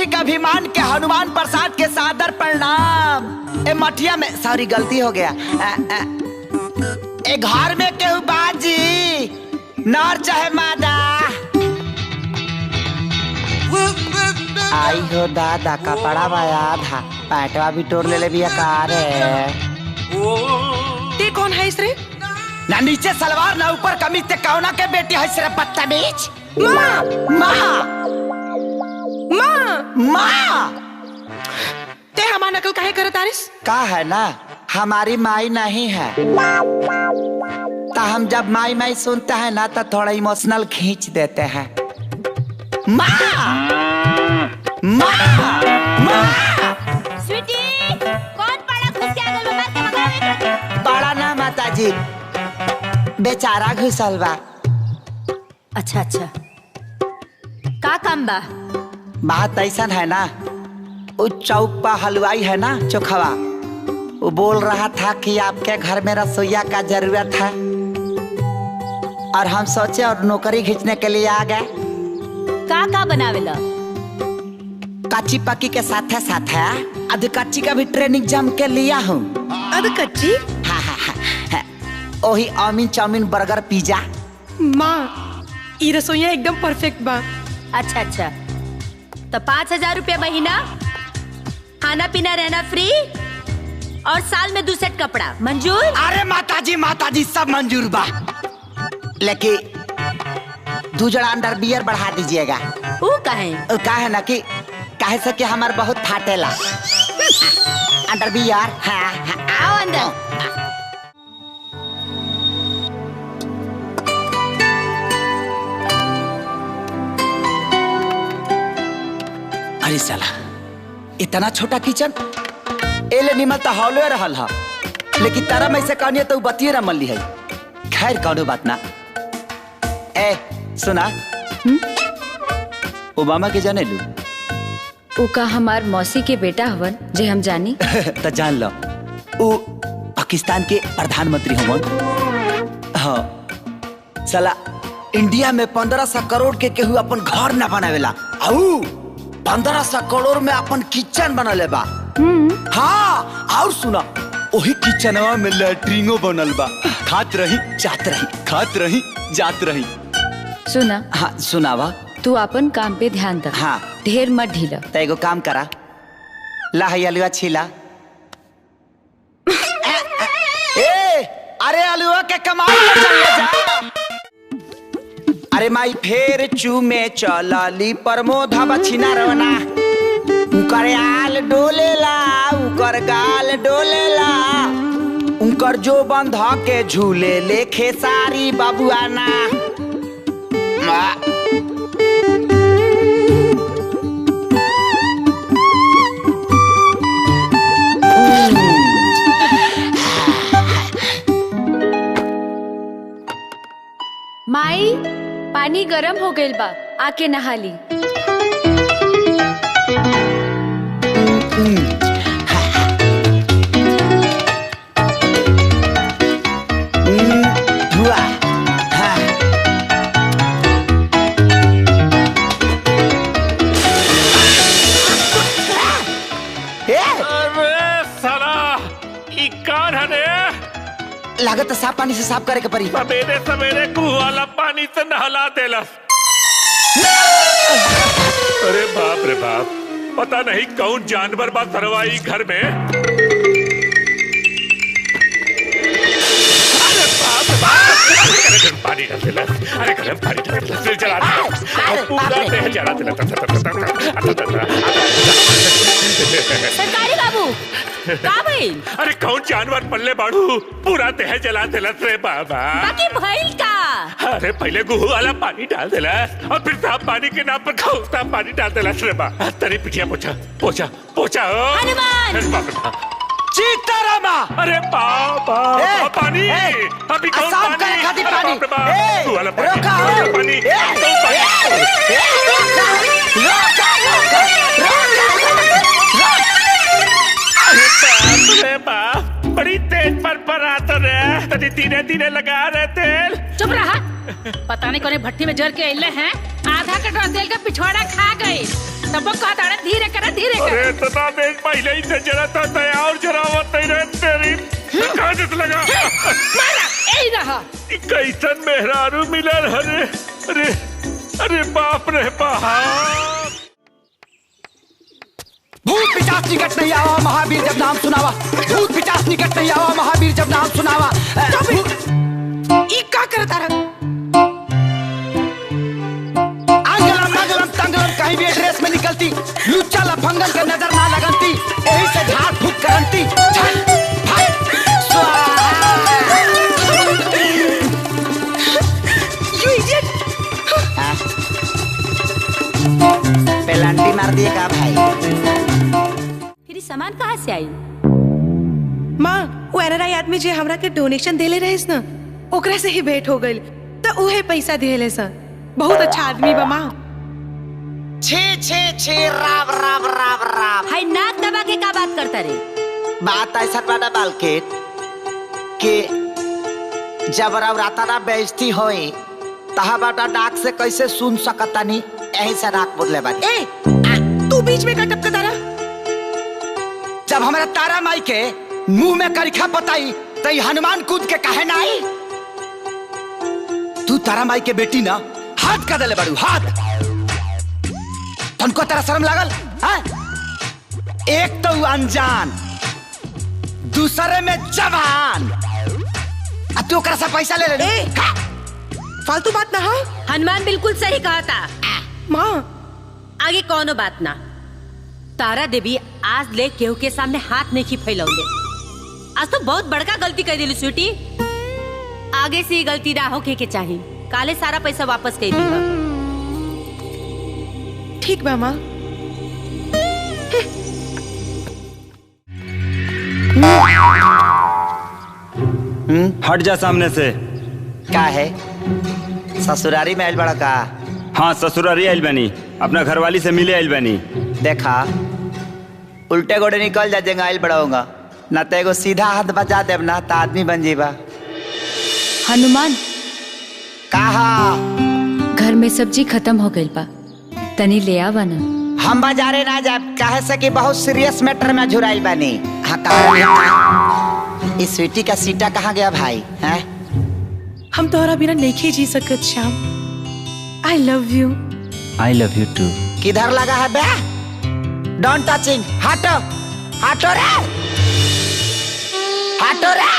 बुद्धि के अभिमान के हनुमान प्रसाद के सादर प्रणाम। ए मठिया में सॉरी गलती हो गया। ए घर में केहू बाजी नर चाहे मादा। आई हो दादा कपड़ा बाया था पैटवा भी तोड़ ले भी कार है। ते कौन है इसरे? ना नीचे सलवार ना ऊपर कमीज ते कौना के बेटी है सिर्फ बदतमीज। माँ माँ माँ माँ ते हमारा नकल काहे करत आरिस? का है ना हमारी माई नहीं है तो हम जब माई माई सुनते हैं ना तो थोड़ा इमोशनल खींच देते हैं। माँ माँ माँ स्वीटी कौन पड़ा घुस के आगल में मार के भगावे? बड़ा ना माता जी बेचारा घुसल बा। अच्छा अच्छा का काम बा? बात ऐसा है ना उस चौक पर हलवाई है ना चोखवा वो बोल रहा था कि आपके घर में रसोईया का जरूरत है और हम सोचे और नौकरी खींचने के लिए आ गए। का बनावेला? कच्ची पक्की के साथ है आधी कच्ची का भी ट्रेनिंग जम के लिया हूँ। अद कच्ची? हाँ हाँ हाँ वही आमीन चाउमीन बर्गर पिज्जा। माँ ई रसोईया एकदम परफेक्ट बा। अच्छा अच्छा तो 5,000 रुपया महीना, खाना पीना रहना फ्री और साल में 2 सेट कपड़ा मंजूर? अरे माताजी सब मंजूर बा लेकिन 2 जड़ा अंडर बियर बढ़ा दीजिएगा। वो कहे? है ना कि काहे से कि हमार बहुत फाटेला अंडर बियर। हाँ हाँ आओ अंदर। अरे साला इतना छोटा किचन एले निमल तो हॉले रहल हा लेकिन तारा में से कहनी तो बतिये ना मल्ली है। खैर कौनो बात ना। ए सुना ओबामा के जाने लू? उ का हमार मौसी के बेटा हवन जे हम जानी। तो जान लो वो पाकिस्तान के प्रधानमंत्री हवन। हाँ साला इंडिया में 1500 करोड़ के केहू अपन घर ना बनावेला आऊ 1500 करोड़ में अपन किचन बनले बा। हाँ और सुना वही किचनवा में लैट्रिनो बनल बा। खात रही जात रही खात रही जात रही। सुना हाँ सुनावा। तू अपन काम पे ध्यान दे। हाँ ढेर मत ढीला। तो एगो काम करा ला है अलुआ छीला। ए अरे अलुआ के कमाल पे चल ले जा। अरे माई फेर चूमे चलली प्रमोधा बछिना रवना उकर आल डोलेला उकर गाल डोलेला उकर जो बंध के झूले लेखे सारी बाबुआना। माई पानी गरम हो गइल बा आके नहा ली। लागत साफ पानी से साफ करे के पड़ी। सवेरे सवेरे कुआं वाला पानी से नहला देला। अरे बाप रे बाप पता नहीं कौन जानवर बा सरवाई घर में। अरे बाप रे बाप गर्म पानी डाल देला। अरे गर्म पानी डाल देला फिर जला देला और पूरा देह जला देला। सरकारी बाबू का भइल? अरे कौन जानवर पल्ले बाड़ू पूरा देह जला देला रे बाबा। बाकी भइल का? अरे पहले गुहू वाला पानी डाल देला और फिर साफ पानी के नाम पर खौफता पानी डाल देला रे बा। तेरी पिटिया पोछा पोछा पोछा। हनुमान अरे बाप रे बाप। सीतारामा अरे बाबा पानी अभी कौन साफ करे खातिर पानी। बाप रे बाप गुहू वाला पानी रोका गुहू वाला पानी अरे बाप बड़ी तेज पर आता रे तनी धीरे धीरे लगा रहे तेल। चुप रहा। पता नहीं कौन भट्टी में जर के अइले हैं आधा कटोरा तेल का पिछवाड़ा खा गए तब कहता धीरे रे अरे इतना देख पहले ही से जरा था तया और जरा होता ही रहे तेरी कहाँ से लगा मारा ए रहा कैसन मेहरारू मिलल हरे अरे अरे बाप रे बाप भूत पिशाच निकट नहीं आवा महावीर जब नाम सुनावा भूत पिशाच निकट नहीं आवा महावीर जब नाम सुनावा ई का करता रहा आंगलम नागलम तंगलम कहीं भी एड्रेस में निकलती लुच्चा लफंगन के नजर ना लगनती यही से झाड़ फूक करंती झट फट स्वाहा यू इडियट पेलांटी मार दिए का भाई फिर सामान कहाँ से आई? माँ वो एनआरआई आदमी जे हमरा के डोनेशन देले रहिस ना ओकरा से ही भेंट हो गइल त उहे पैसा दिले सन बहुत अच्छा आदमी बा माँ छे छे छे राव राव राव राव हाय नाक दबा के का बात करता रे? बात ऐसा बड़ा बालकेट कि जब राता ना बेइज्जती होई तहा बाटा डाक से कैसे सुन सकतानी यही से राख बोले बानी ए तू बीच में का टपकता रहा जब हमारा तारा माई के मुंह में करिखा पताई तो हनुमान कूद के कहे ना आई तू तारा माई के बेटी ना हाथ का दले बड़ू हाथ तुमको तेरा शर्म लागल हाँ? एक तो अनजान दूसरे में जवान अब तू ओकरा से पैसा ले ले ए फालतू बात ना हाँ हनुमान बिल्कुल सही कहा था। माँ आगे कौनो बात ना तारा देवी आज ले केहू के सामने हाथ नहीं की फैलौले आज तो बहुत बड़का गलती कर दिली स्वीटी आगे से ये गलती ना होके के चाहिए काले सारा पैसा वापस कर दी ठीक बा माँ हट जा सामने से। क्या है ससुरारी में आइल बड़ा का हाँ ससुरारी आइल बनी अपना घरवाली से मिले आइल बनी। देखा उल्टे गोड़े निकल जा जेंगा आइल बड़ा होगा ना तो एगो सीधा हाथ बजा देव ना तो आदमी बन जीवा हनुमान कहा घर में सब्जी खत्म हो गई बा तनी ले आवा ना। हम बाजारे ना जा कहे से कि बहुत सीरियस मैटर में झुराई बनी हाँ कहा इस स्वीटी का सीटा कहाँ गया भाई हैं हम तोहरा बिना नहीं जी सकत Shyam I love you. I love you too. किधर लगा है बे डोंट टचिंग हटो हटो रे हटो रे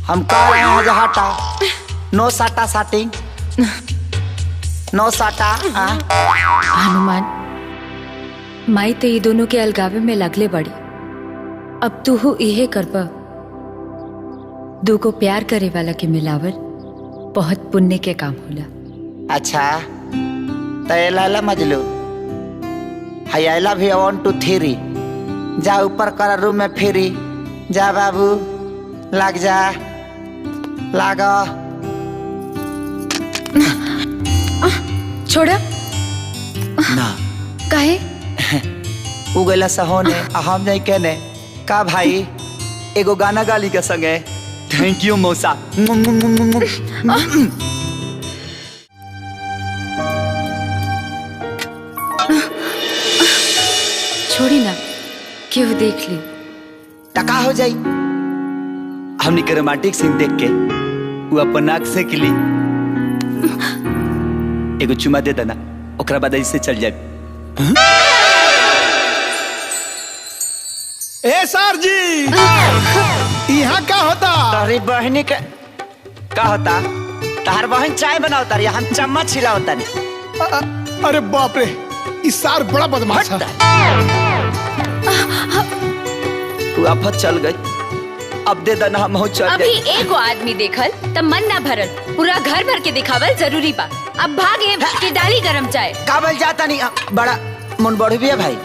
हम कह रहे हैं जो हटो नो साटा साटिंग नो साटा हनुमान माई तो ये दोनों के अलगावे में लगले बड़ी अब तू हो इहे करबा दो को प्यार करे वाला के मिलावल बहुत पुण्य के काम होला। अच्छा तो ये लैला मजलू हाय आई लव यू 1 2 3 जा ऊपर कर रूम में फिरी जा बाबू लग जा लागो छोड़ा ना काहे उगला सहोने हम नहीं कहने का भाई एगो गाना गाली के संगे थैंक यू मौसा छोड़ी ना क्यों देख ली टका हो जाई हमनी के रोमांटिक सीन देख के वो अपन नाक से किली एगो चुमा दे देना ओकरा बाद ऐसे चल जाए। ए सर जी यहाँ क्या होता? तारी बहनी के का होता तार बहन चाय बनावता रही हम चम्मच छिलावता नहीं। अरे बाप रे इस सार बड़ा बदमाश है। तू आफत चल गई अब दे देना हम हो चल अभी एगो आदमी देखल तब मन ना भरल पूरा घर भर के दिखावल जरूरी बा अब भागे के डाली गरम चाय काबल जाता नहीं बड़ा मन बढ़ भी है भाई।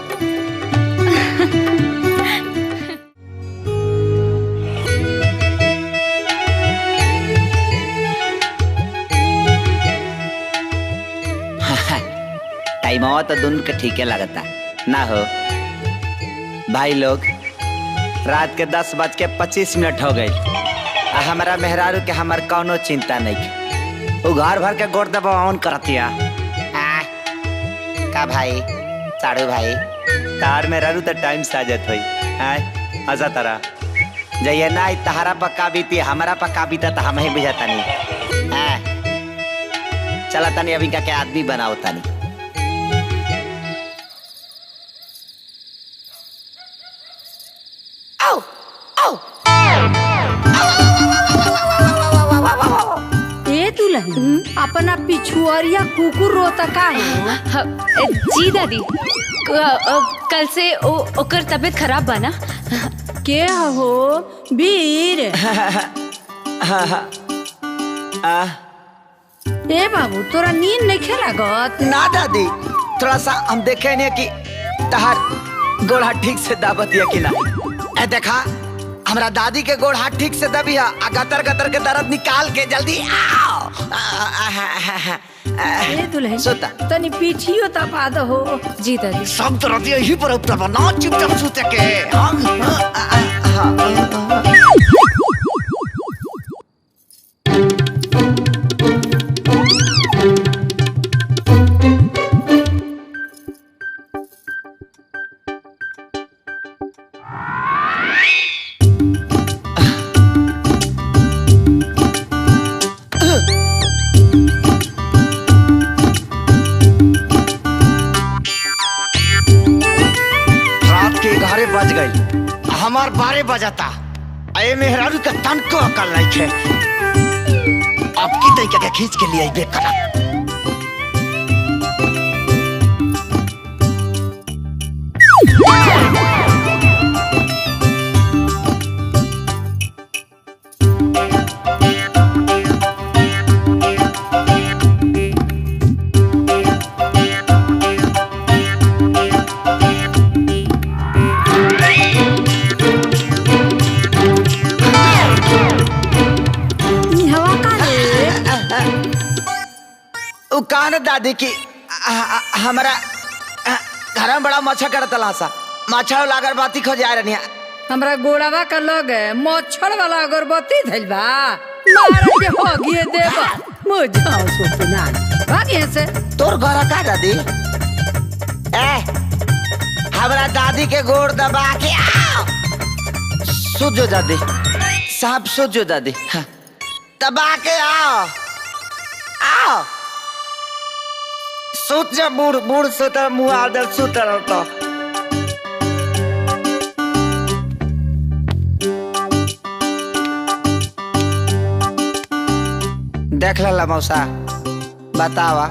टाइम तो दोनों के ठीक है लगता ना हो भाई लोग रात के 10:25 हो गई हमारा मेहरारू के हमार कौनो चिंता नहीं वो घर भर के गोड़ दबा ऑन करतिया का भाई साड़ू भाई तार में रहू तो टाइम से आ जात होई आय आजा तारा जइया ना तहरा पक्का बीती हमारा पक्का बीता तो हम ही बुझाता नहीं चला तनी अभी का क्या आदमी बनाओ तनी आओ आओ ए दुल्हन अपना पिछुआरिया कुकुर रोता का है? जी दादी कल से ओकर तबीयत खराब बना। के हो वीर? ए बाबू तोरा नींद नहीं खेलागत? ना दादी थोड़ा सा हम देखे नहीं कि तहार गोड़ हाथ ठीक से दाबत है कि ना ए देखा हमरा दादी के गोड़ हाथ ठीक से दबी है गतर गतर के दर्द निकाल के जल्दी आओ ए दुल्हन सोता तनी पीछियो तपा दो हो। जी दादी सब तरह यही पर उत्तर ना चुपचाप सोते के हम बज गई हमार 12 बजाता अये मेहरारू का तन को अकल नहीं है अब की तरीके के खींच के लिए बेकरा कान दादी की हमारा घर में बड़ा मच्छर करता लासा मच्छर वाला अगरबत्ती खो जा रही हमरा गोड़ावा का लग मच्छर वाला अगरबत्ती धइल बा मार के हो गिए देबा मुझाओ सुतना भागे से तोर घर का दादी ए हमरा दादी के गोड़ दबा के आओ सुजो दादी साहब सुजो दादी हाँ। दबा के आओ आओ सुत जा बूढ़ बूढ़ सुत मुँह आदर सुत रहता देख ला मौसा बतावा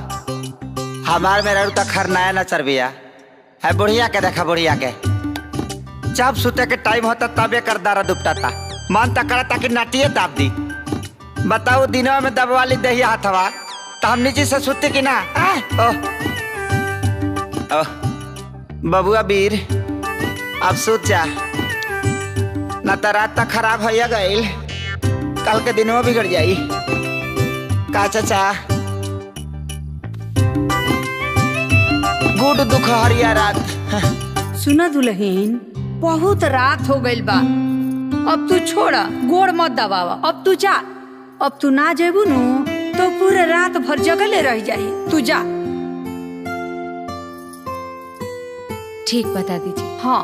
हमार में रहू तक खरनाया न चरबिया है बुढ़िया के देखा बुढ़िया के जब सुते के टाइम होता तबे कर दारा दुपटा था मन तक करता कि नटिए दाब दी बताओ दिनों में दबवा ली दही हाथवा तो हम नीचे से सुते कि ना ओह बबुआ वीर अब सोच जा न तो रात तक खराब होया गईल कल के दिनों बिगड़ जाई का चाचा गुड दुख हरिया रात सुना दुल्हन बहुत रात हो गईल बा अब तू छोड़ा गोड़ मत दबावा अब तू जा अब तू ना जेबू नु तो पूरे रात भर जगले रह जाई तू जा ठीक बता दीजिए। हाँ